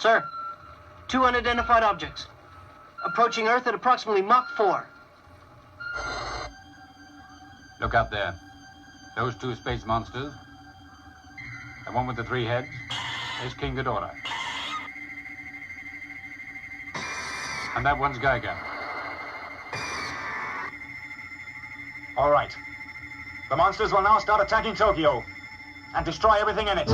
Sir, 2 unidentified objects. Approaching Earth at approximately Mach 4. Look up there. Those 2 space monsters. The one with the 3 heads is King Ghidorah. And that one's Gigan. All right. The monsters will now start attacking Tokyo and destroy everything in it.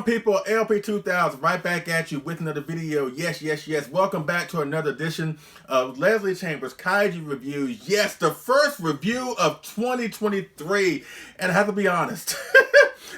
People, LP2000 right back at you with another video. Yes. Welcome back to another edition of Leslie Chambers Kaiju Reviews. Yes, the first review of 2023. And I have to be honest,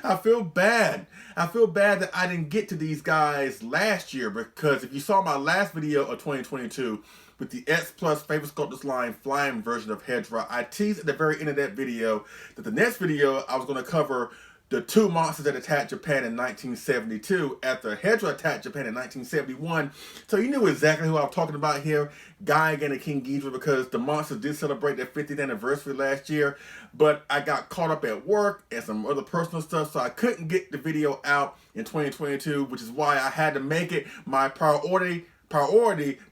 I feel bad. I feel bad that I didn't get to these guys last year, because if you saw my last video of 2022 with the X Plus Favorite Sculptors line flying version of Ghidorah, I teased at the very end of that video that the next video I was going to cover the 2 monsters that attacked Japan in 1972 after Ghidorah attacked Japan in 1971. So you knew exactly who I was talking about here, Gigan and King Ghidorah, because the monsters did celebrate their 50th anniversary last year. But I got caught up at work and some other personal stuff, so I couldn't get the video out in 2022, which is why I had to make it my priority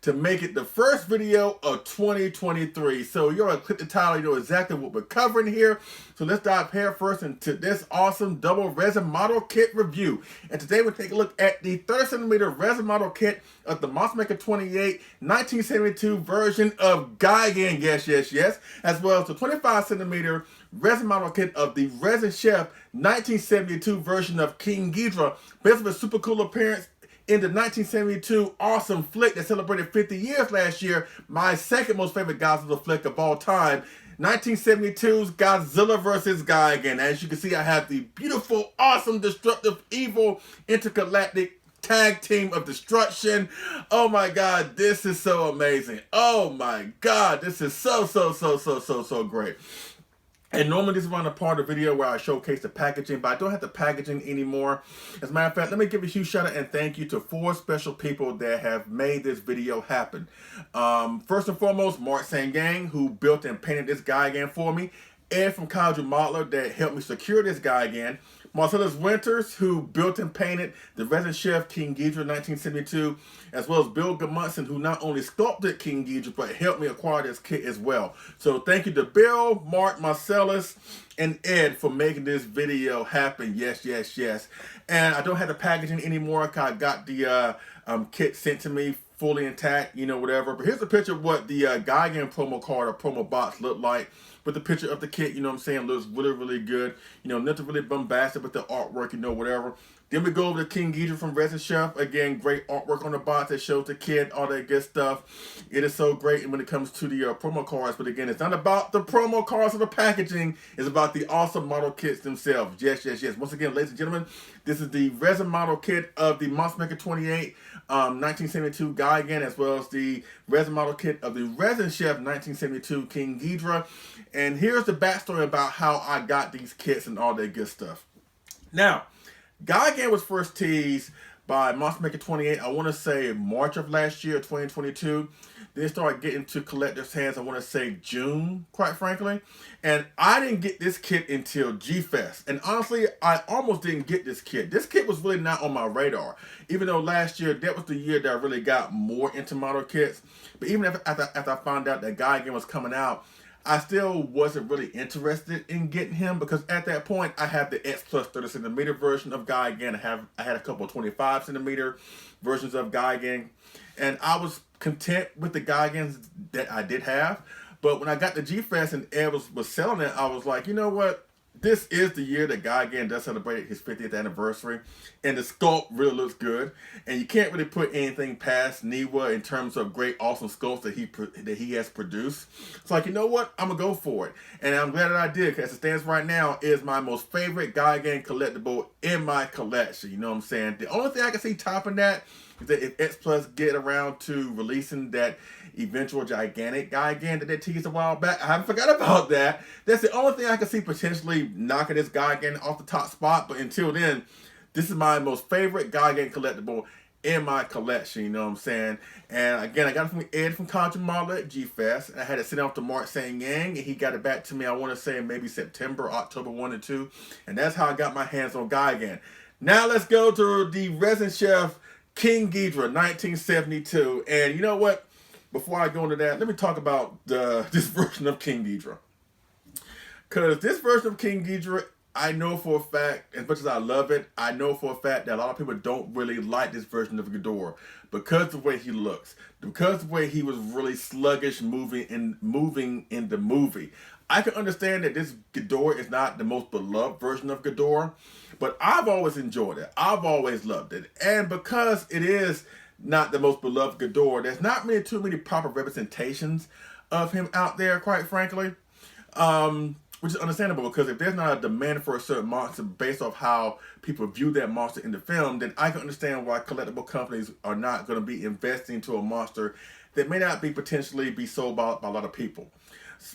to make it the first video of 2023. So you're gonna click the title, you know exactly what we're covering here. So let's dive head first into this awesome double resin model kit review. And today we'll take a look at the 30cm resin model kit of the Monster Maker 28 1972 version of Gigan, yes, as well as the 25cm resin model kit of the Resin Chef 1972 version of King Ghidorah, based on a super cool appearance in the 1972 awesome flick that celebrated 50 years last year, my second most favorite Godzilla flick of all time, 1972's Godzilla vs. Gigan. As you can see, I have the beautiful, awesome, destructive, evil, intergalactic tag team of destruction. Oh my god, this is so amazing. Oh my god, this is so great. And normally this is around the part of the video where I showcase the packaging, but I don't have the packaging anymore. As a matter of fact, let me give a huge shout out and thank you to 4 special people that have made this video happen. First and foremost, Seng, who built and painted this Gigan for me. Ed from Kaiju Modeler that helped me secure this Gigan. Marcellus Winters, who built and painted the Resin Chef King Ghidorah 1972, as well as Bill Gudmundson, who not only sculpted King Ghidorah, but helped me acquire this kit as well. So thank you to Bill, Mark, Marcellus, and Ed for making this video happen. Yes, yes, yes. And I don't have the packaging anymore. I got the kit sent to me fully intact, you know, whatever. But here's a picture of what the Gigan promo card or promo box looked like. With the picture of the kit, you know what I'm saying, looks really, really good. You know, nothing really bombastic with the artwork, you know, whatever. Then we go over to King Ghidorah from Resin Chef. Again, great artwork on the box that shows the kit, all that good stuff. It is so great when it comes to the promo cards. But again, it's not about the promo cards or the packaging. It's about the awesome model kits themselves. Yes, yes, yes. Once again, ladies and gentlemen, this is the resin model kit of the MM28 1972 Gigan, as well as the resin model kit of the Resin Chef 1972 King Ghidorah. And here's the backstory about how I got these kits and all that good stuff. Now, Gigan was first teased by MM28, I want to say March of last year, 2022. Then it started getting to collectors' hands, I want to say June, quite frankly. And I didn't get this kit until G-Fest. And honestly, I almost didn't get this kit. This kit was really not on my radar. Even though last year, that was the year that I really got more into model kits. But even after I found out that Gigan was coming out, I still wasn't really interested in getting him because at that point I had the X Plus 30cm version of Gigan. I had a couple of 25cm versions of Gigan, and I was content with the Gigans that I did have. But when I got the G-Fest and Ed was selling it, I was like, you know what? This is the year that Gigan does celebrate his 50th anniversary, and the sculpt really looks good. And you can't really put anything past Niwa in terms of great, awesome sculpts that he has produced. So like, you know what? I'm gonna go for it, and I'm glad that I did. Because as it stands right now, it is my most favorite Gigan collectible in my collection. You know what I'm saying? The only thing I can see topping that is that if X Plus get around to releasing that eventual gigantic Gigan that they teased a while back, I haven't forgot about that. That's the only thing I can see potentially knocking this Gigan off the top spot. But until then, this is my most favorite Gigan collectible in my collection, you know what I'm saying? And again, I got it from Ed from Kaiju Modeler at G-Fest. I had it sent off to Mark Seng, and he got it back to me, I want to say maybe September, October 1 and 2. And that's how I got my hands on Gigan. Now let's go to the Resin Chef King Ghidorah 1972. And you know what? Before I go into that, let me talk about this version of King Ghidorah. Because this version of King Ghidorah, I know for a fact, as much as I love it, I know for a fact that a lot of people don't really like this version of Ghidorah because of the way he looks, because of the way he was really sluggish moving in the movie. I can understand that this Ghidorah is not the most beloved version of Ghidorah, but I've always enjoyed it. I've always loved it. And because it is not the most beloved Ghidorah, there's not too many proper representations of him out there, quite frankly. Which is understandable, because if there's not a demand for a certain monster based off how people view that monster in the film, then I can understand why collectible companies are not going to be investing into a monster that may not be potentially be sold by a lot of people.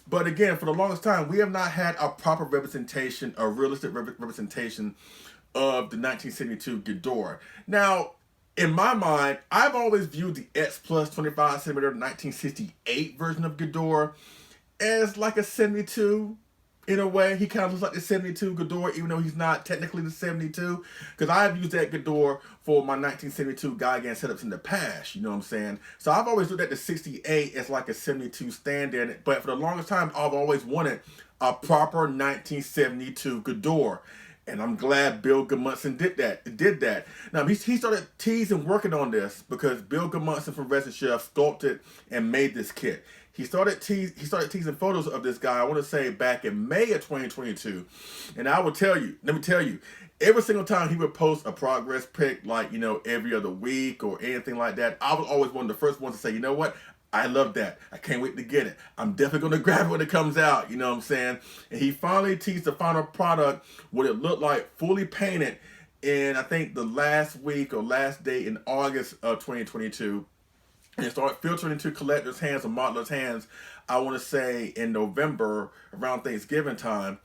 But again, for the longest time, we have not had a proper representation, a realistic representation of the 1972 Ghidorah. Now, in my mind, I've always viewed the X Plus 25cm 1968 version of Ghidorah as like a 72. In a way, he kind of looks like the 72 Ghidorah, even though he's not technically the 72. Because I've used that Ghidorah for my 1972 Gigan setups in the past, you know what I'm saying? So I've always looked at the 68 as like a 72 stand-in. But for the longest time, I've always wanted a proper 1972 Ghidorah. And I'm glad Bill Gudmundson did that. Now, he started teasing working on this because Bill Gudmundson from Resin Chef sculpted and made this kit. He started teasing photos of this guy, I want to say back in May of 2022. And I will tell you, let me tell you, every single time he would post a progress pic, like, you know, every other week or anything like that, I was always one of the first ones to say, you know what? I love that. I can't wait to get it. I'm definitely going to grab it when it comes out, you know what I'm saying? And he finally teased the final product, what it looked like, fully painted, in, I think, the last week or last day in August of 2022. And it started filtering into collectors' hands or modelers' hands, I want to say in November, around Thanksgiving time.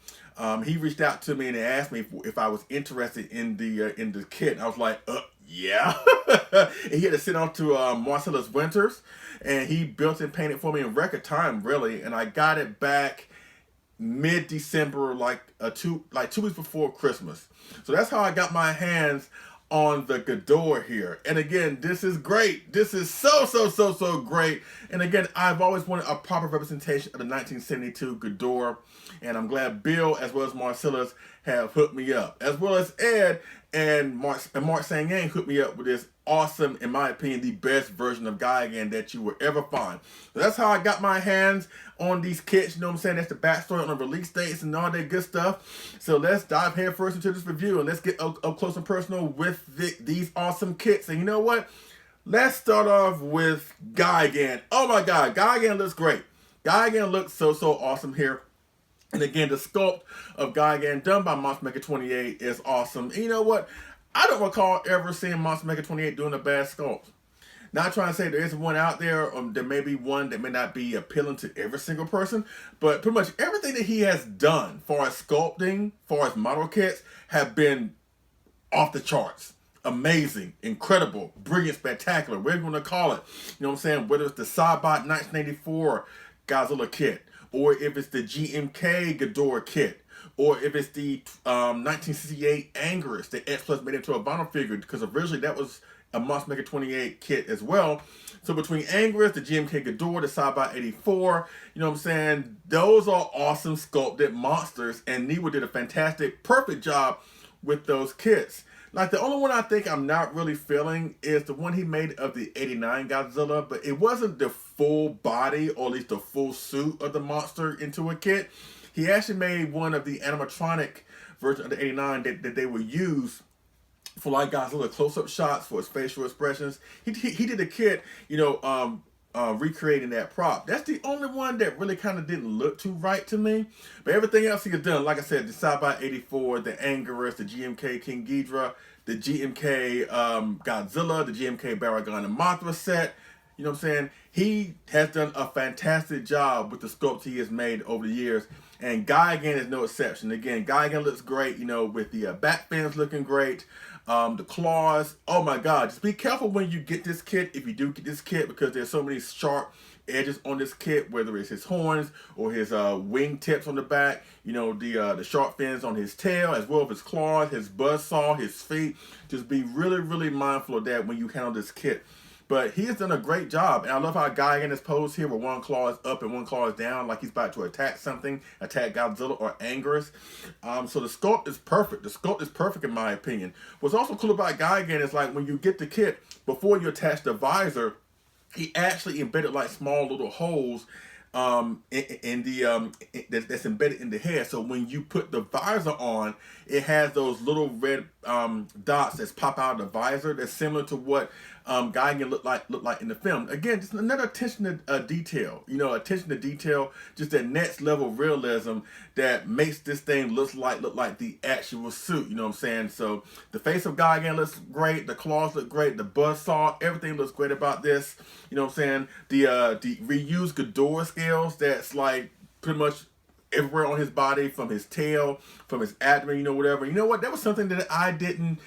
He reached out to me and asked me if I was interested in the kit. And I was like, yeah. And he had to send off to Marcellus Winters, and he built and painted for me in record time, really. And I got it back mid-December, like 2 weeks before Christmas. So that's how I got my hands on the Ghidorah here. And again, this is great. This is so great. And again, I've always wanted a proper representation of the 1972 Ghidorah, and I'm glad Bill as well as Marcellus have hooked me up, as well as Ed and Mark Seng hooked me up with this awesome, in my opinion, the best version of Gigan that you will ever find. So that's how I got my hands on these kits. You know what I'm saying? That's the backstory on the release dates and all that good stuff. So let's dive head first into this review, and let's get up close and personal with these awesome kits. And you know what? Let's start off with Gigan. Oh my God, Gigan looks great. Gigan looks so awesome here. And again, the sculpt of Gigan done by MM28 is awesome. And you know what? I don't recall ever seeing MM28 doing a bad sculpt. Not trying to say there isn't one out there, there may be one that may not be appealing to every single person, but pretty much everything that he has done, far as sculpting, far as model kits, have been off the charts. Amazing, incredible, brilliant, spectacular, whatever you want to call it. You know what I'm saying? Whether it's the Saibot 1984 Godzilla kit, or if it's the GMK Ghidorah kit, or if it's the 1968 Anguirus that X Plus made into a vinyl figure, because originally that was a MM28 kit as well. So between Anguirus, the GMK Ghidorah, the Saibot 84, you know what I'm saying? Those are awesome sculpted monsters, and Newa did a fantastic, perfect job with those kits. Like, the only one I think I'm not really feeling is the one he made of the 89 Godzilla, but it wasn't the full body, or at least the full suit of the monster into a kit. He actually made one of the animatronic version of the 89 that they would use for, like, Godzilla close-up shots for his facial expressions. He did a kit, you know, recreating that prop. That's the only one that really kind of didn't look too right to me. But everything else he has done, like I said, the Saibot 84, the Anguirus, the GMK King Ghidorah, the GMK Godzilla, the GMK Baragon and Mothra set. You know what I'm saying? He has done a fantastic job with the sculpts he has made over the years. And Gigan is no exception. Again, Gigan looks great, you know, with the back fins looking great. The claws, oh my God, just be careful when you get this kit, if you do get this kit, because there's so many sharp edges on this kit, whether it's his horns or his wing tips on the back, you know, the sharp fins on his tail, as well as his claws, his buzzsaw, his feet. Just be really mindful of that when you handle this kit. But he has done a great job, and I love how Gigan is posed here with one claw is up and one claw is down, like he's about to attack something, attack Godzilla or Anguirus. So the sculpt is perfect. The sculpt is perfect in my opinion. What's also cool about Gigan is, like, when you get the kit, before you attach the visor, he actually embedded like small little holes in the that's embedded in the head. So when you put the visor on, it has those little red dots that pop out of the visor. That's similar to what Gigan looked like in the film. Again, just another attention to detail. You know, attention to detail, just that next level realism that makes this thing look like the actual suit. You know what I'm saying? So the face of Gigan looks great. The claws look great. The buzzsaw, everything looks great about this. You know what I'm saying? The reused Ghidorah scales that's like pretty much everywhere on his body, from his tail, from his abdomen, you know, whatever. You know what? That was something that I didn't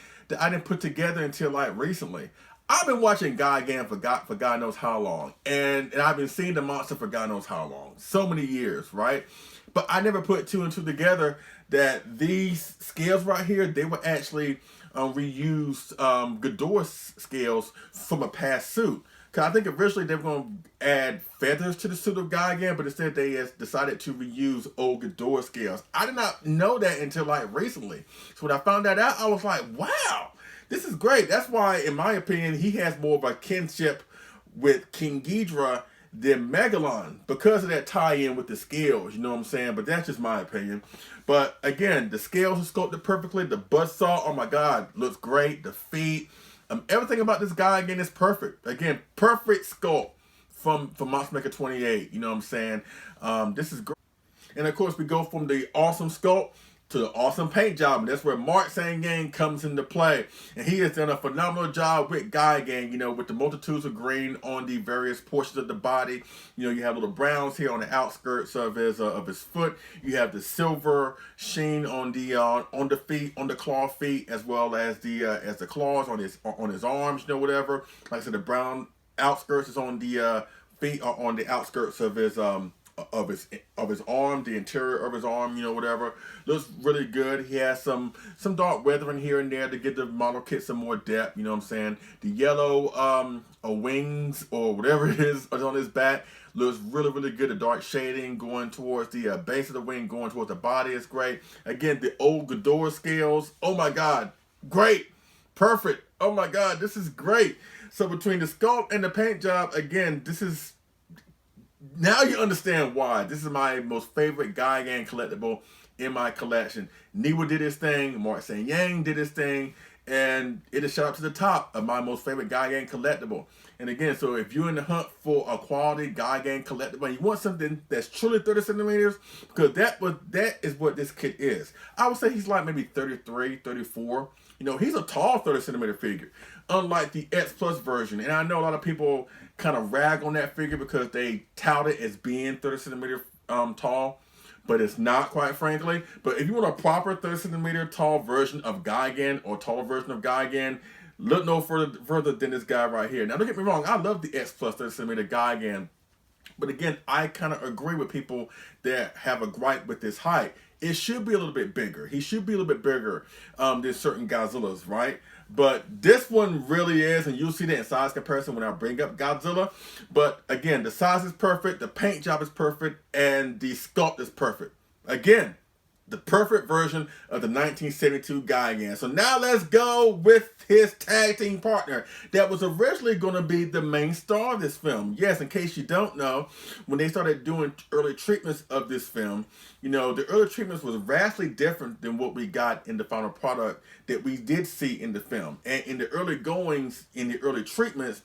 put together until like recently. I've been watching Gigan for God knows how long, and I've been seeing the monster for God knows how long, so many years, right? But I never put two and two together that these scales right here, they were actually reused Ghidorah scales from a past suit. Because I think originally they were going to add feathers to the suit of Gigan, but instead they decided to reuse old Ghidorah scales. I did not know that until like recently. So when I found that out, I was like, wow, this is great. That's why, in my opinion, he has more of a kinship with King Ghidorah than Megalon, because of that tie-in with the scales, you know what I'm saying? But that's just my opinion. But again, the scales are sculpted perfectly. The buzzsaw, oh my God, looks great. The feet. Everything about this guy, again, is perfect. Again, perfect sculpt from MM28. You know what I'm saying? This is great. And of course, we go from the awesome sculpt to the awesome paint job. And that's where Mark Seng comes into play. And he has done a phenomenal job with Gigan, you know, with the multitudes of green on the various portions of the body. You know, you have little browns here on the outskirts of his foot. You have the silver sheen on the feet, on the claw feet, as well as the claws on his arms, you know, whatever. Like I said, the brown outskirts is on the feet, or on the outskirts of his of his arm, the interior of his arm, you know, whatever. Looks really good. He has some dark weathering here and there to give the model kit some more depth, you know what I'm saying? The yellow wings or whatever it is on his back looks really, really good. The dark shading going towards the base of the wing, going towards the body is great. Again, the old Ghidorah scales, oh my God, great, perfect. Oh my God, this is great. So between the sculpt and the paint job, again, this is, now you understand why. This is my most favorite Gigan collectible in my collection. Newa did his thing, Marcellus did his thing, and it is shot up to the top of my most favorite Gigan collectible. And again, so if you're in the hunt for a quality Gigan collectible and you want something that's truly 30 centimeters, because that is what this kit is. I would say he's like maybe 33, 34. You know, he's a tall 30 centimeter figure, unlike the X Plus version. And I know a lot of people kind of rag on that figure because they tout it as being 30 centimeter tall, but it's not, quite frankly. But if you want a proper 30 centimeter tall version of Gigan or taller version of Gigan, look no further than this guy right here. Now, don't get me wrong, I love the X Plus 30 centimeter Gigan. But again, I kind of agree with people that have a gripe with this height. It should be a little bit bigger. He should be a little bit bigger than certain Godzillas, right? But this one really is, and you'll see that in size comparison when I bring up Godzilla. But again, the size is perfect, the paint job is perfect, and the sculpt is perfect. Again, the perfect version of the 1972 Gigan. So now let's go with his tag team partner that was originally going to be the main star of this film. Yes, in case you don't know, when they started doing early treatments of this film, you know, the early treatments was vastly different than what we got in the final product that we did see in the film. And in the early goings, in the early treatments,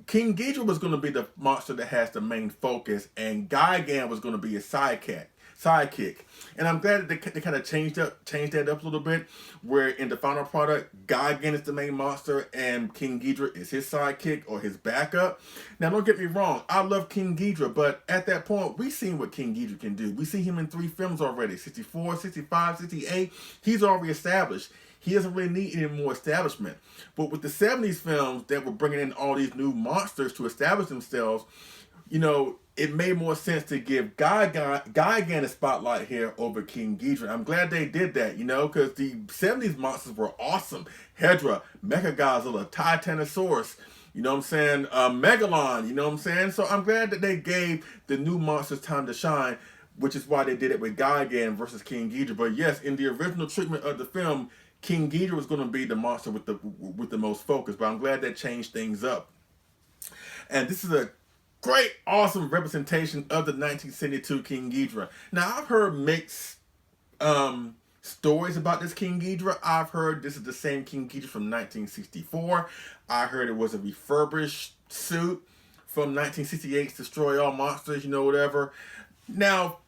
King Ghidorah was going to be the monster that has the main focus, and Gigan was going to be his sidekick. And I'm glad that they kind of changed that up a little bit, where in the final product, Gigan is the main monster and King Ghidorah is his sidekick or his backup. Now, don't get me wrong, I love King Ghidorah, but at that point, we've seen what King Ghidorah can do. We see him in 3 films already, 64, 65, 68. He's already established. He doesn't really need any more establishment. But with the 70s films that were bringing in all these new monsters to establish themselves, you know, it made more sense to give Gigan a spotlight here over King Ghidorah. I'm glad they did that, you know, because the 70s monsters were awesome. Hedra, Mechagodzilla, Titanosaurus, you know what I'm saying, Megalon, you know what I'm saying? So I'm glad that they gave the new monsters time to shine, which is why they did it with Gigan versus King Ghidorah. But yes, in the original treatment of the film, King Ghidorah was going to be the monster with the most focus, but I'm glad that changed things up. And this is a great, awesome representation of the 1972 King Ghidorah. Now, I've heard mixed stories about this King Ghidorah. I've heard this is the same King Ghidorah from 1964. I heard it was a refurbished suit from 1968's Destroy All Monsters, you know, whatever. Now,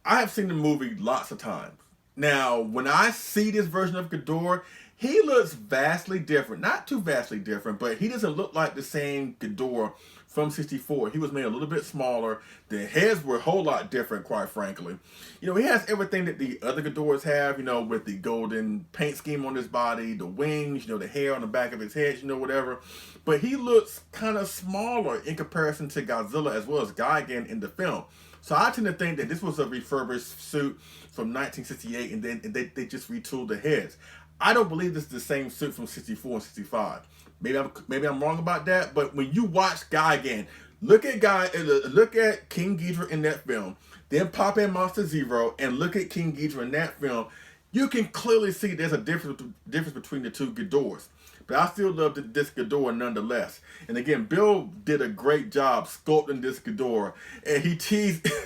I have seen the movie lots of times. Now, when I see this version of Ghidorah, he looks vastly different. Not too vastly different, but he doesn't look like the same Ghidorah from 64. He was made a little bit smaller. The heads were a whole lot different, quite frankly. You know, he has everything that the other Ghidorahs have, you know, with the golden paint scheme on his body, the wings, you know, the hair on the back of his head, you know, whatever. But he looks kind of smaller in comparison to Godzilla as well as Gigan in the film. So I tend to think that this was a refurbished suit from 1968, and then they just retooled the heads. I don't believe this is the same suit from 64 and 65. Maybe I'm wrong about that, but when you watch Gigan, look at King Ghidorah in that film, then pop in Monster Zero and look at King Ghidorah in that film, you can clearly see there's a difference between the two Ghidorahs. But I still love this Ghidorah nonetheless. And again, Bill did a great job sculpting this Ghidorah. And he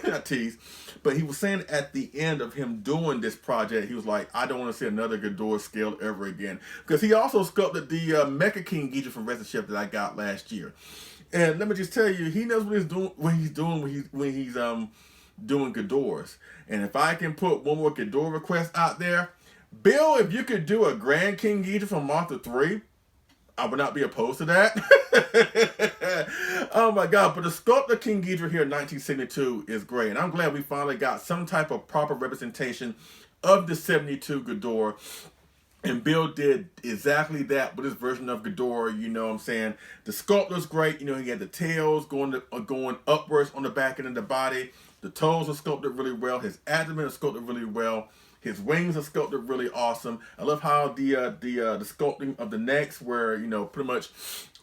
not teased, but he was saying at the end of him doing this project, he was like, I don't want to see another Ghidorah scale ever again. Because he also sculpted the Mecha King Ghidorah from Resin that I got last year. And let me just tell you, he knows what he's doing when he's doing Ghidorahs. And if I can put one more Ghidorah request out there, Bill, if you could do a Grand King Ghidorah from Monster 3, I would not be opposed to that. Oh my God, but the sculpt of King Ghidorah here in 1972 is great. And I'm glad we finally got some type of proper representation of the 72 Ghidorah. And Bill did exactly that with his version of Ghidorah, you know what I'm saying? The sculpt was great. You know, he had the tails going upwards on the back end of the body. The toes are sculpted really well. His abdomen is sculpted really well. His wings are sculpted really awesome. I love how the sculpting of the necks, where, you know, pretty much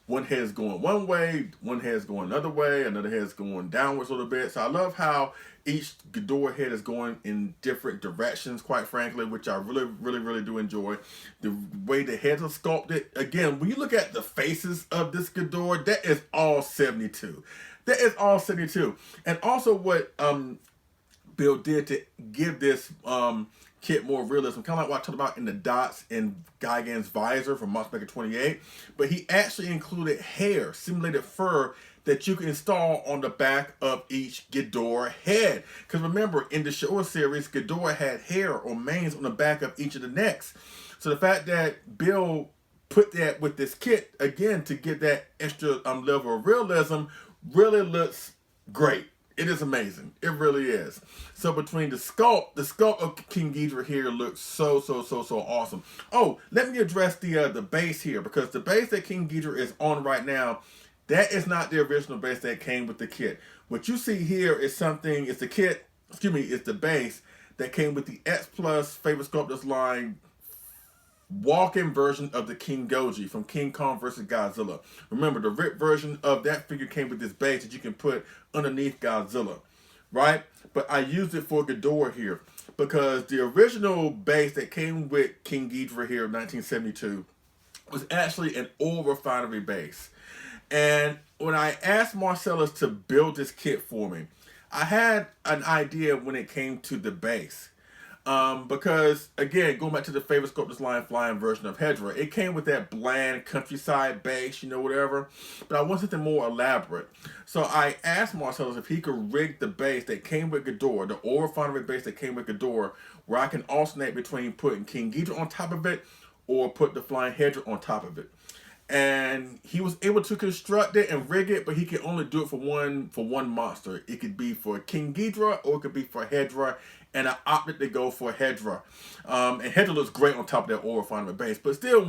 one head is going one way, one head is going another way, another head is going downwards a little bit. So I love how each Ghidorah head is going in different directions, quite frankly, which I really do enjoy. The way the heads are sculpted. Again, when you look at the faces of this Ghidorah, that is all 72. That is all 72. And also what Bill did to give this kit more realism, kind of like what I talked about in the dots in Gigan's visor from Monster Maker 28, but he actually included hair, simulated fur, that you can install on the back of each Ghidorah head. Because remember, in the Showa series, Ghidorah had hair or manes on the back of each of the necks. So the fact that Bill put that with this kit, again, to get that extra level of realism, really looks great. It is amazing. It really is. So between the sculpt of King Ghidorah here looks so awesome. Oh, let me address the base here, because the base that King Ghidorah is on right now, that is not the original base that came with the kit. What you see here is something, it's the kit, it's the base that came with the X Plus Favorite Sculptors line walk-in version of the King Goji from King Kong vs. Godzilla. Remember, the ripped version of that figure came with this base that you can put underneath Godzilla, right? But I used it for Ghidorah here because the original base that came with King Ghidorah here in 1972 was actually an oil refinery base. And when I asked Marcellus to build this kit for me, I had an idea when it came to the base. Because, again, going back to the Favorite Sculptors line flying version of Ghidorah, it came with that bland countryside base, you know, whatever. But I want something more elaborate. So I asked Marcellus if he could rig the base that came with Ghidorah, the oil refinery base that came with Ghidorah, where I can alternate between putting King Ghidorah on top of it or put the flying Ghidorah on top of it. And he was able to construct it and rig it, but he could only do it for one monster. It could be for King Ghidorah or it could be for Ghidorah, and I opted to go for Ghidorah. And Ghidorah looks great on top of that oil refinery base, but still,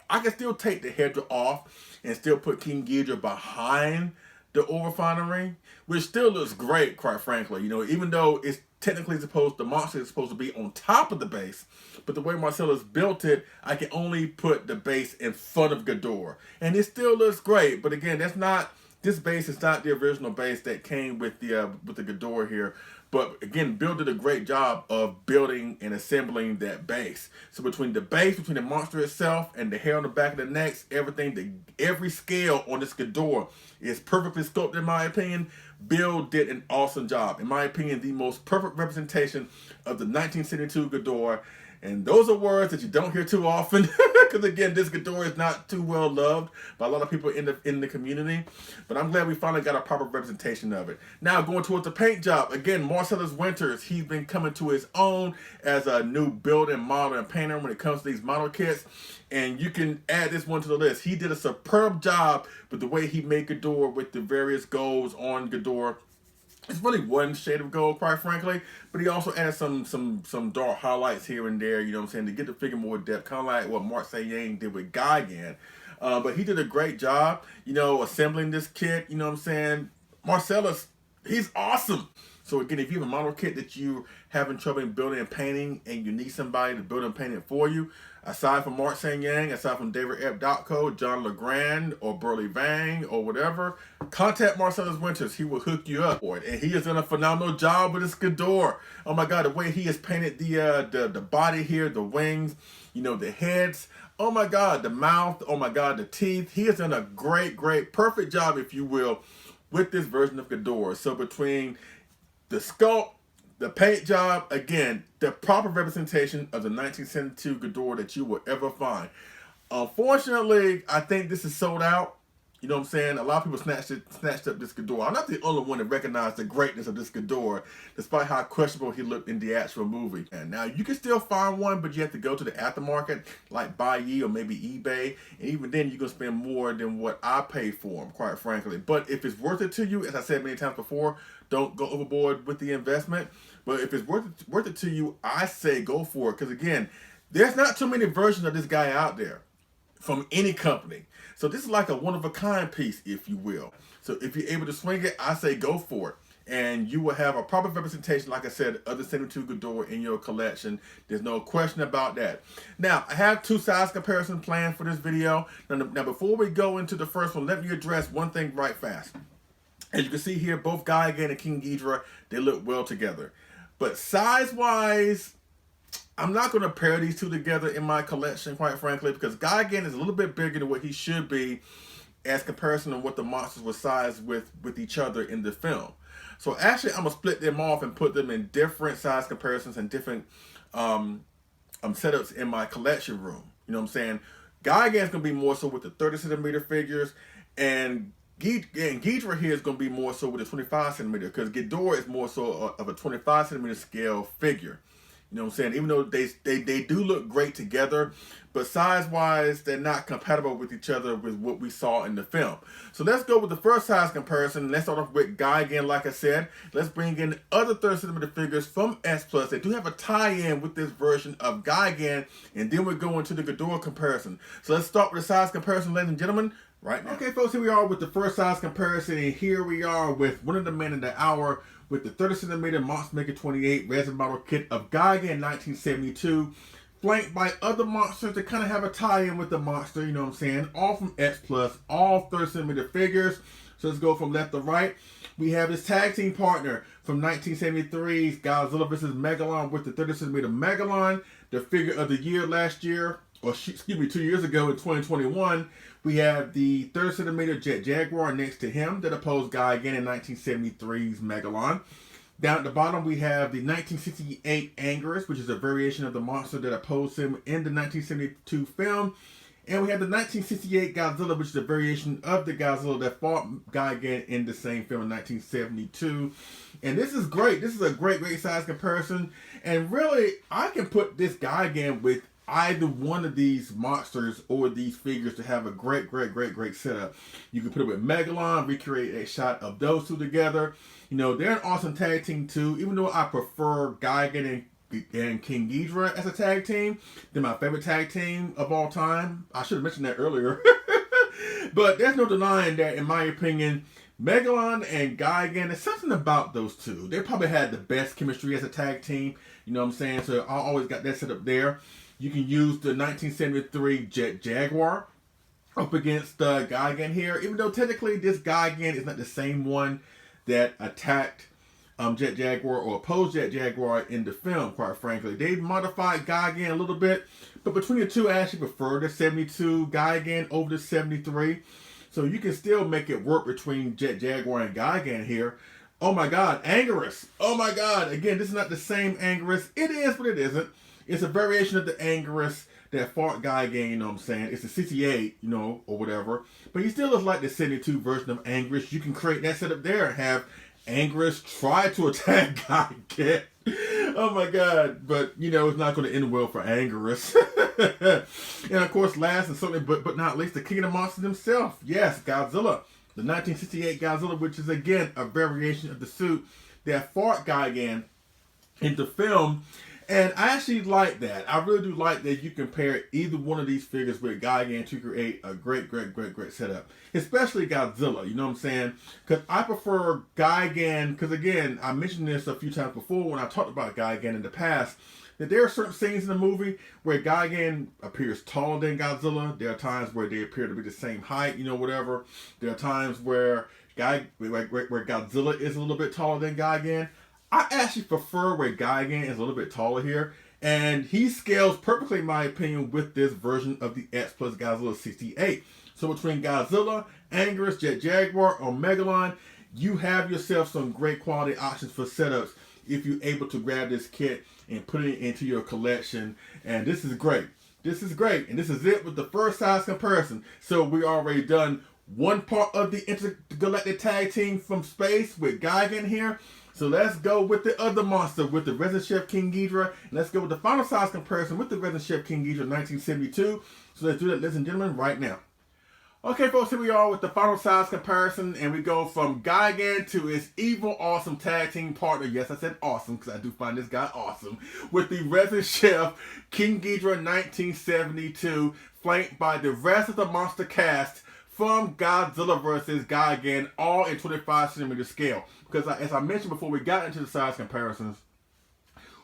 I can still take the Ghidorah off and still put King Ghidorah behind the oil refinery, which still looks great, quite frankly. You know, even though it's technically the monster is supposed to be on top of the base, but the way Marcellus built it, I can only put the base in front of Ghidorah, and it still looks great. But again, this base is not the original base that came with the Ghidorah here. But again, Bill did a great job of building and assembling that base. So between the base, between the monster itself and the hair on the back of the necks, every scale on this Ghidorah is perfectly sculpted, in my opinion. Bill did an awesome job. In my opinion, the most perfect representation of the 1972 Ghidorah. And those are words that you don't hear too often, because again, this Ghidorah is not too well loved by a lot of people in the community. But I'm glad we finally got a proper representation of it. Now, going towards the paint job, again, Marcellus Winters, he's been coming to his own as a new builder, model, and painter when it comes to these model kits. And you can add this one to the list. He did a superb job with the way he made Ghidorah with the various golds on Ghidorah. It's really one shade of gold, quite frankly, but he also added some dark highlights here and there, you know what I'm saying, to get the figure more depth, kind of like what Marcellus did with Gigan. But he did a great job, you know, assembling this kit, you know what I'm saying. Marcellus, he's awesome. So again, if you have a model kit that you're having trouble in building and painting and you need somebody to build and paint it for you, aside from Mark Seng, aside from David Epdotco, John LeGrand, or Burley Vang, or whatever, contact Marcellus Winters. He will hook you up for it. And he has done a phenomenal job with this Ghidorah. Oh my God, the way he has painted the body here, the wings, you know, the heads. Oh my God, the mouth. Oh my God, the teeth. He has done a great, perfect job, if you will, with this version of Ghidorah. So between the sculpt, the paint job, again, the proper representation of the 1972 Ghidorah that you will ever find. Unfortunately, I think this is sold out. You know what I'm saying? A lot of people snatched up this Ghidorah. I'm not the only one to recognize the greatness of this Ghidorah, despite how questionable he looked in the actual movie. And now you can still find one, but you have to go to the aftermarket, like Buyee or maybe eBay. And even then, you're going to spend more than what I paid for them, quite frankly. But if it's worth it to you, as I said many times before, don't go overboard with the investment. But if it's worth it to you, I say go for it. Because again, There's not too many versions of this guy out there from any company. So this is like a one-of-a-kind piece, if you will. So if you're able to swing it, I say go for it. And you will have a proper representation, like I said, of the 72 Ghidorah in your collection. There's no question about that. Now, I have two size comparisons planned for this video. Now, before we go into the first one, let me address one thing right fast. As you can see here, both Gigan and King Ghidorah, they look well together. But size-wise, I'm not going to pair these two together in my collection, quite frankly, because Gigan is a little bit bigger than what he should be as comparison to what the monsters were sized with each other in the film. So actually, I'm going to split them off and put them in different size comparisons and different setups in my collection room. You know what I'm saying? Gigan's going to be more so with the 30 centimeter figures, and Ghidorah here is going to be more so with the 25 centimeter, because Ghidorah is more so of a 25 centimeter scale figure. You know what I'm saying? Even though they do look great together, but size-wise, they're not compatible with each other with what we saw in the film. So let's go with the first size comparison. Let's start off with Gigan, like I said. Let's bring in other 30 centimeter figures from S+. They do have a tie-in with this version of Gigan, and then we'll go into the Ghidorah comparison. So let's start with the size comparison, ladies and gentlemen, right now. Okay, folks, here we are with the first size comparison, and here we are with one of the men of the hour, with the 30 centimeter Monster Maker 28 resin model kit of Gigan 1972, flanked by other monsters that kind of have a tie-in with the monster, you know what I'm saying? All from S+, all 30 centimeter figures. So let's go from left to right. We have his tag team partner from 1973's Godzilla vs. Megalon with the 30 centimeter Megalon, the figure of the year last year, or excuse me, 2 years ago in 2021. We have the 30 centimeter Jet Jaguar next to him that opposed Gigan in 1973's Megalon. Down at the bottom, we have the 1968 Anguirus, which is a variation of the monster that opposed him in the 1972 film. And we have the 1968 Godzilla, which is a variation of the Godzilla that fought Gigan in the same film in 1972. And this is great. This is a great size comparison. And really, I can put this Gigan with either one of these monsters or these figures to have a great setup. You can put it with Megalon, recreate a shot of those two together. You know, they're an awesome tag team too, even though I prefer Gigan and King Ghidorah as a tag team. They're my favorite tag team of all time. I should have mentioned that earlier. But there's no denying that, in my opinion, Megalon and Gigan, there's something about those two. They probably had the best chemistry as a tag team. You know what I'm saying? So I always got that set up there. You can use the 1973 Jet Jaguar up against Gigan here, even though technically this Gigan is not the same one that attacked Jet Jaguar or opposed Jet Jaguar in the film, quite frankly. They modified Gigan a little bit, but between the two, I actually prefer the 72 Gigan over the 73. So you can still make it work between Jet Jaguar and Gigan here. Oh my God, Anguirus. Oh my God. Again, this is not the same Anguirus. It is, but it isn't. It's a variation of the Anguirus that fought Gigan, you know what I'm saying? It's a 68, you know, or whatever. But he still looks like the 72 version of Anguirus. You can create that setup there and have Anguirus try to attack Gigan. Oh my God. But, you know, it's not going to end well for Anguirus. And of course, last and certainly, but not least, the king of the monsters himself. Yes, Godzilla. The 1968 Godzilla, which is, again, a variation of the suit that fought Gigan in the film. And I actually like that. I really do like that you can pair either one of these figures with Gigan to create a great setup. Especially Godzilla, you know what I'm saying? Because I prefer Gigan, because again, I mentioned this a few times before when I talked about Gigan in the past, that there are certain scenes in the movie where Gigan appears taller than Godzilla. There are times where they appear to be the same height, you know, whatever. There are times where Godzilla is a little bit taller than Gigan. I actually prefer where Gigan is a little bit taller here. And he scales perfectly, in my opinion, with this version of the X plus Godzilla 68. So between Godzilla, Anguirus, Jet Jaguar, or Megalon, you have yourself some great quality options for setups if you're able to grab this kit and put it into your collection. And this is great. This is great. And this is it with the first size comparison. So we already done one part of the intergalactic tag team from space with Gigan here. So let's go with the other monster, with the Resin Chef King Ghidorah. And let's go with the final size comparison with the Resin Chef King Ghidorah 1972. So let's do that, ladies and gentlemen, right now. Okay, folks, here we are with the final size comparison, and we go from Gigan to his evil, awesome tag team partner. Yes, I said awesome, because I do find this guy awesome. With the Resin Chef, King Ghidorah 1972, flanked by the rest of the monster cast from Godzilla vs. Gigan, all in 25cm scale. Because as I mentioned before we got into the size comparisons,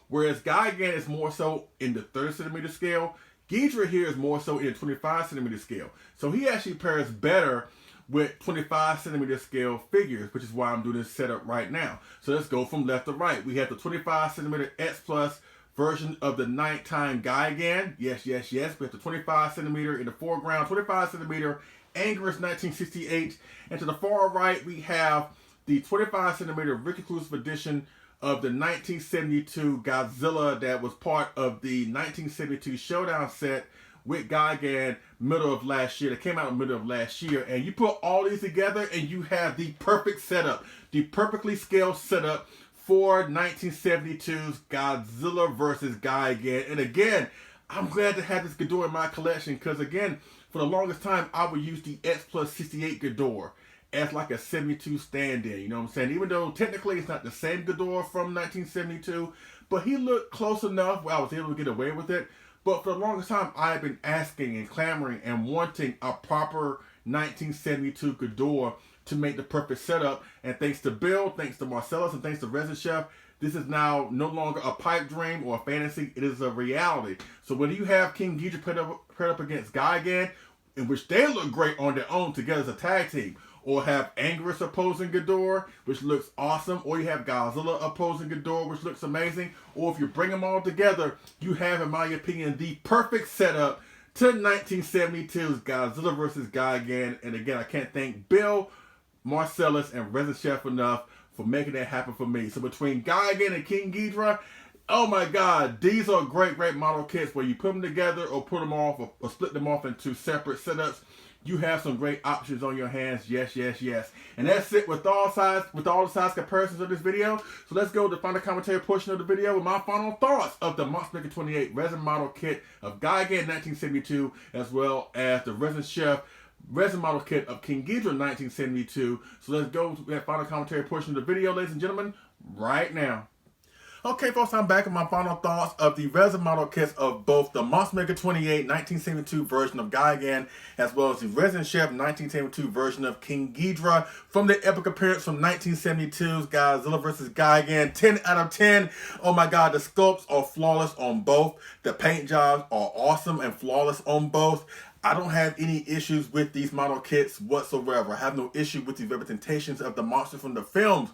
whereas Gigan is more so in the 30cm scale, Ghidorah here is more so in the 25cm scale. So he actually pairs better with 25cm scale figures, which is why I'm doing this setup right now. So let's go from left to right. We have the 25cm X Plus version of the nighttime Gigan. Yes, yes, yes. We have the 25cm in the foreground, 25cm Anger's 1968. And to the far right, we have the 25cm Rick Exclusive Edition of the 1972 Godzilla that was part of the 1972 Showdown set with Gigan middle of last year. That came out in the middle of last year. And you put all these together and you have the perfect setup. The perfectly scaled setup for 1972's Godzilla vs. Gigan. And again, I'm glad to have this Ghidorah in my collection because again, for the longest time, I would use the X Plus 68 Ghidorah as like a 72 stand-in, you know what I'm saying? Even though technically it's not the same Ghidorah from 1972, but he looked close enough where I was able to get away with it. But for the longest time, I've been asking and clamoring and wanting a proper 1972 Ghidorah to make the perfect setup. And thanks to Bill, thanks to Marcellus, and thanks to Resin Chef, this is now no longer a pipe dream or a fantasy. It is a reality. So when you have King Ghidorah paired up against Gigan, in which they look great on their own together as a tag team, or have Angerus opposing Ghidorah, which looks awesome, or you have Godzilla opposing Ghidorah, which looks amazing, or if you bring them all together, you have, in my opinion, the perfect setup to 1972's Godzilla vs. Gigan. And again, I can't thank Bill, Marcellus, and Resin Chef enough for making that happen for me. So between Gigan and King Ghidorah, oh my God, these are great, great model kits where you put them together or put them off or split them off into separate setups. You have some great options on your hands. Yes, yes, yes. And that's it with all the size comparisons of this video. So let's go to the final commentary portion of the video with my final thoughts of the MM28 resin model kit of Gigan 1972, as well as the Resin Chef resin model kit of King Ghidorah 1972. So let's go to that final commentary portion of the video, ladies and gentlemen, right now. Okay, folks, I'm back with my final thoughts of the resin model kits of both the MM28 1972 version of Gigan, as well as the Resin Chef 1972 version of King Ghidorah from the epic appearance from 1972's Godzilla vs. Gigan. 10 out of 10. Oh my God, the sculpts are flawless on both. The paint jobs are awesome and flawless on both. I don't have any issues with these model kits whatsoever. I have no issue with the representations of the monster from the films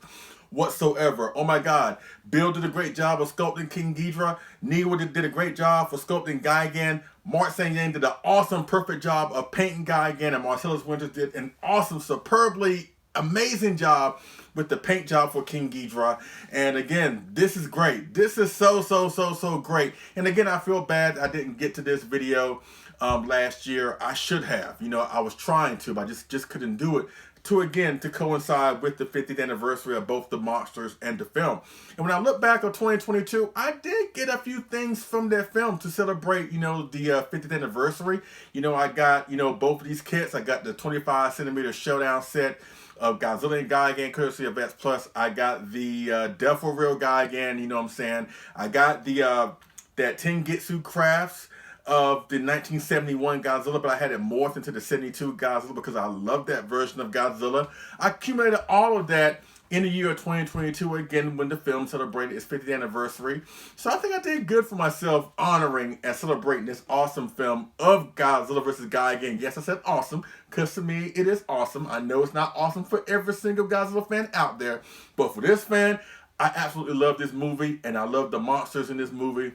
whatsoever. Oh my God. Bill did a great job of sculpting King Ghidorah. Neil did a great job for sculpting Gigan. Mark Seng did an awesome, perfect job of painting Gigan. And Marcellus Winters did an awesome, superbly amazing job with the paint job for King Ghidorah. And again, this is great. This is so great. And again, I feel bad I didn't get to this video last year. I should have. You know, I was trying to, but I just couldn't do it to coincide with the 50th anniversary of both the monsters and the film. And when I look back on 2022, I did get a few things from that film to celebrate, you know, the 50th anniversary. You know, I got, you know, both of these kits. I got the 25cm Showdown set of Godzilla and Gigan, courtesy of X Plus. I got the Death for Real Gigan, you know what I'm saying? I got the that Tengetsu Crafts of the 1971 Godzilla, but I had it morphed into the 72 Godzilla because I love that version of Godzilla. I accumulated all of that in the year of 2022, again, when the film celebrated its 50th anniversary. So I think I did good for myself honoring and celebrating this awesome film of Godzilla vs. Gigan. Yes, I said awesome, because to me, it is awesome. I know it's not awesome for every single Godzilla fan out there, but for this fan, I absolutely love this movie, and I love the monsters in this movie,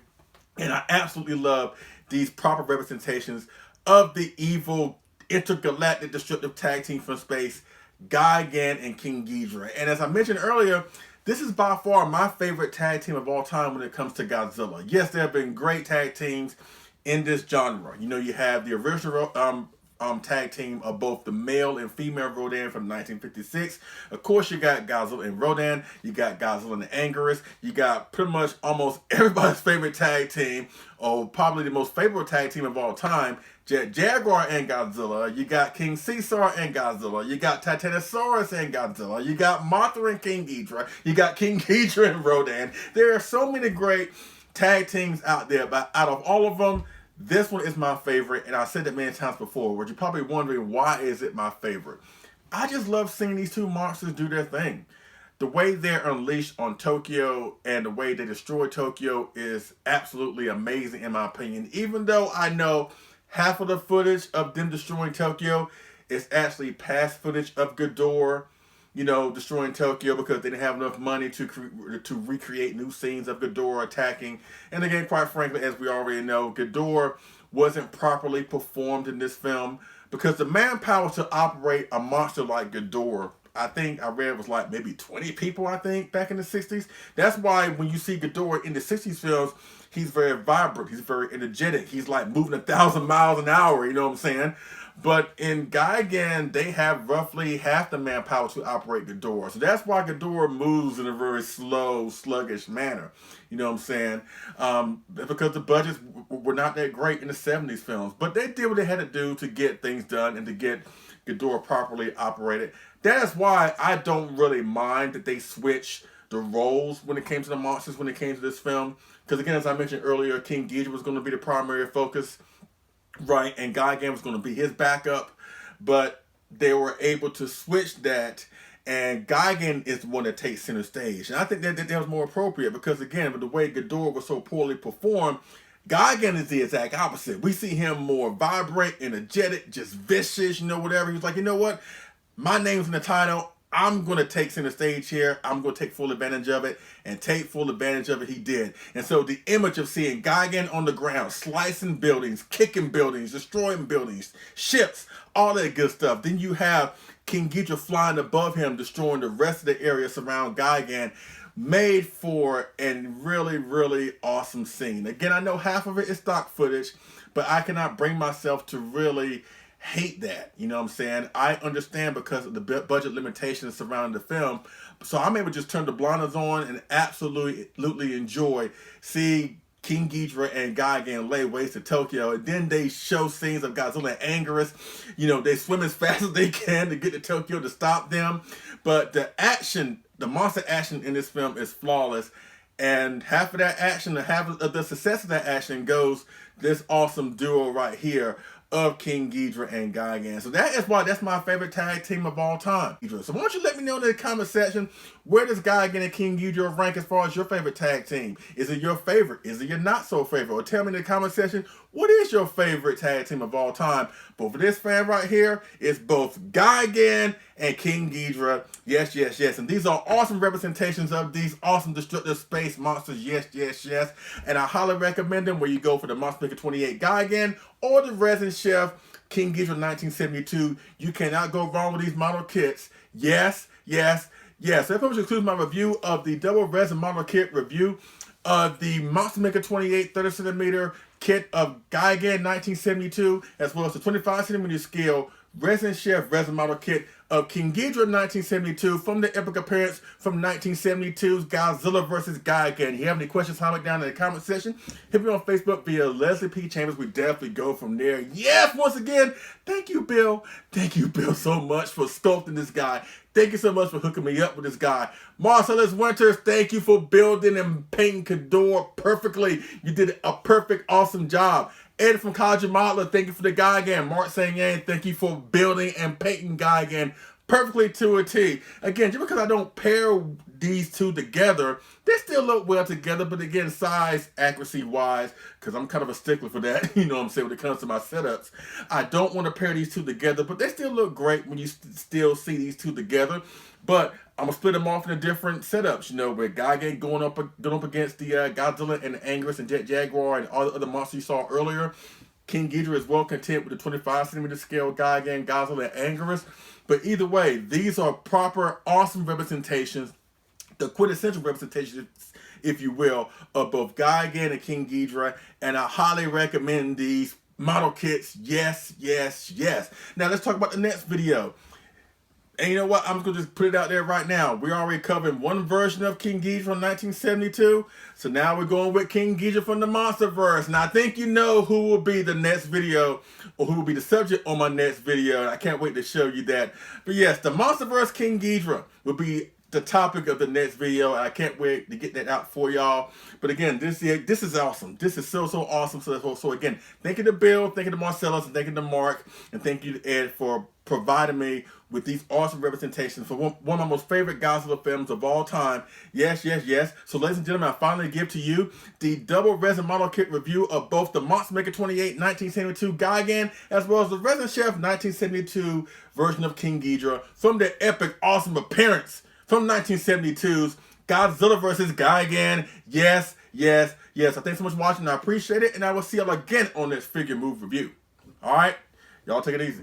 and I absolutely love these proper representations of the evil intergalactic destructive tag team from space, Gigan and King Ghidorah. And as I mentioned earlier, this is by far my favorite tag team of all time when it comes to Godzilla. Yes, there have been great tag teams in this genre. You know, you have the original tag team of both the male and female Rodan from 1956. Of course, you got Godzilla and Rodan. You got Godzilla and Anguirus. You got pretty much almost everybody's favorite tag team, or probably the most favorite tag team of all time, Jaguar and Godzilla. You got King Caesar and Godzilla. You got Titanosaurus and Godzilla. You got Mothra and King Ghidorah. You got King Ghidorah and Rodan. There are so many great tag teams out there, but out of all of them, this one is my favorite, and I said that many times before, but you're probably wondering, why is it my favorite? I just love seeing these two monsters do their thing. The way they're unleashed on Tokyo and the way they destroy Tokyo is absolutely amazing in my opinion, even though I know half of the footage of them destroying Tokyo is actually past footage of Ghidorah, you know, destroying Tokyo because they didn't have enough money to recreate new scenes of Ghidorah attacking. And again, quite frankly, as we already know, Ghidorah wasn't properly performed in this film because the manpower to operate a monster like Ghidorah, I think I read was like maybe 20 people, I think, back in the 60s. That's why when you see Ghidorah in the 60s films, he's very vibrant, he's very energetic, he's like moving 1,000 miles an hour, you know what I'm saying? But in Gigan, they have roughly half the manpower to operate Ghidorah. So that's why Ghidorah moves in a very slow, sluggish manner. You know what I'm saying? Because the budgets were not that great in the 70s films. But they did what they had to do to get things done and to get Ghidorah properly operated. That is why I don't really mind that they switch the roles when it came to the monsters, when it came to this film. Because again, as I mentioned earlier, King Ghidorah was going to be the primary focus. Right, and Gigan was going to be his backup, but they were able to switch that, and Gigan is the one that takes center stage. And I think that was more appropriate because, again, with the way Ghidorah was so poorly performed, Gigan is the exact opposite. We see him more vibrant, energetic, just vicious, you know, whatever. He's like, you know what? My name's in the title. I'm going to take center stage here. I'm going to take full advantage of it, and take full advantage of it he did. And so the image of seeing Gigan on the ground, slicing buildings, kicking buildings, destroying buildings, ships, all that good stuff. Then you have King Ghidorah flying above him, destroying the rest of the area surrounding Gigan, made for a really, really awesome scene. Again, I know half of it is stock footage, but I cannot bring myself to really hate that, you know what I'm saying? I understand because of the budget limitations surrounding the film, so I'm able to just turn the blinders on and absolutely enjoy seeing King Ghidorah and Gigan lay waste to Tokyo, and then they show scenes of Godzilla and Anguirus. You know, they swim as fast as they can to get to Tokyo to stop them, but the action, the monster action in this film is flawless, and half of that action, half of the success of that action goes this awesome duo right here of King Ghidorah and Gigan. So that is why that's my favorite tag team of all time. So why don't you let me know in the comment section, where does Gigan and King Ghidorah rank as far as your favorite tag team? Is it your favorite? Is it your not so favorite? Or tell me in the comment section, what is your favorite tag team of all time? But for this fan right here, it's both Gigan and King Ghidorah. Yes, yes, yes. And these are awesome representations of these awesome destructive space monsters. Yes, yes, yes. And I highly recommend them, where you go for the MM28 Gigan or the Resin Chef King Ghidorah 1972. You cannot go wrong with these model kits. Yes, yes, yes. So that pretty much concludes my review of the double resin model kit review of the Monster Maker 28 30cm kit of Gigan 1972, as well as the 25cm scale Resin Chef Resin Model Kit of King Ghidorah 1972 from the epic appearance from 1972's Godzilla vs. Gigan. If you have any questions, comment down in the comment section. Hit me on Facebook via Leslie P. Chambers. We definitely go from there. Yes, once again, thank you, Bill. Thank you, Bill, so much for sculpting this guy. Thank you so much for hooking me up with this guy. Marcellus Winters, thank you for building and painting Ghidorah perfectly. You did a perfect, awesome job. Ed from Kaiju Modeler, thank you for the Gigan. Mark Seng, thank you for building and painting Gigan perfectly to a T. Again, just because I don't pair these two together, they still look well together, but again, size, accuracy wise, because I'm kind of a stickler for that, you know what I'm saying, when it comes to my setups. I don't want to pair these two together, but they still look great when you still see these two together. But I'm going to split them off in different setups, you know, with Gigan going up against the Godzilla and the Anguirus and Jaguar and all the other monsters you saw earlier. King Ghidorah is well content with the 25cm scale Gigan, Godzilla, and Anguirus. But either way, these are proper, awesome representations, the quintessential representations, if you will, of both Gigan and King Ghidorah. And I highly recommend these model kits. Yes, yes, yes. Now let's talk about the next video. And you know what? I'm going to just put it out there right now. We already covered one version of King Ghidorah from 1972. So now we're going with King Ghidorah from the Monsterverse. And I think you know who will be the next video, or who will be the subject on my next video. And I can't wait to show you that. But yes, the Monsterverse King Ghidorah will be the topic of the next video. And I can't wait to get that out for y'all. But again, this is awesome. This is so awesome. So again, thank you to Bill, thank you to Marcellus, and thank you to Mark, and thank you to Ed for providing me with these awesome representations for one of my most favorite Godzilla films of all time. Yes, yes, yes. So ladies and gentlemen, I finally give to you the double resin model kit review of both the Monster Maker 28 1972 Gigan, as well as the Resin Chef 1972 version of King Ghidorah from their epic, awesome appearance from 1972's Godzilla vs. Gigan. Yes, yes, yes. I thanks so much for watching. I appreciate it, and I will see y'all again on this figure move review. All right? Y'all take it easy.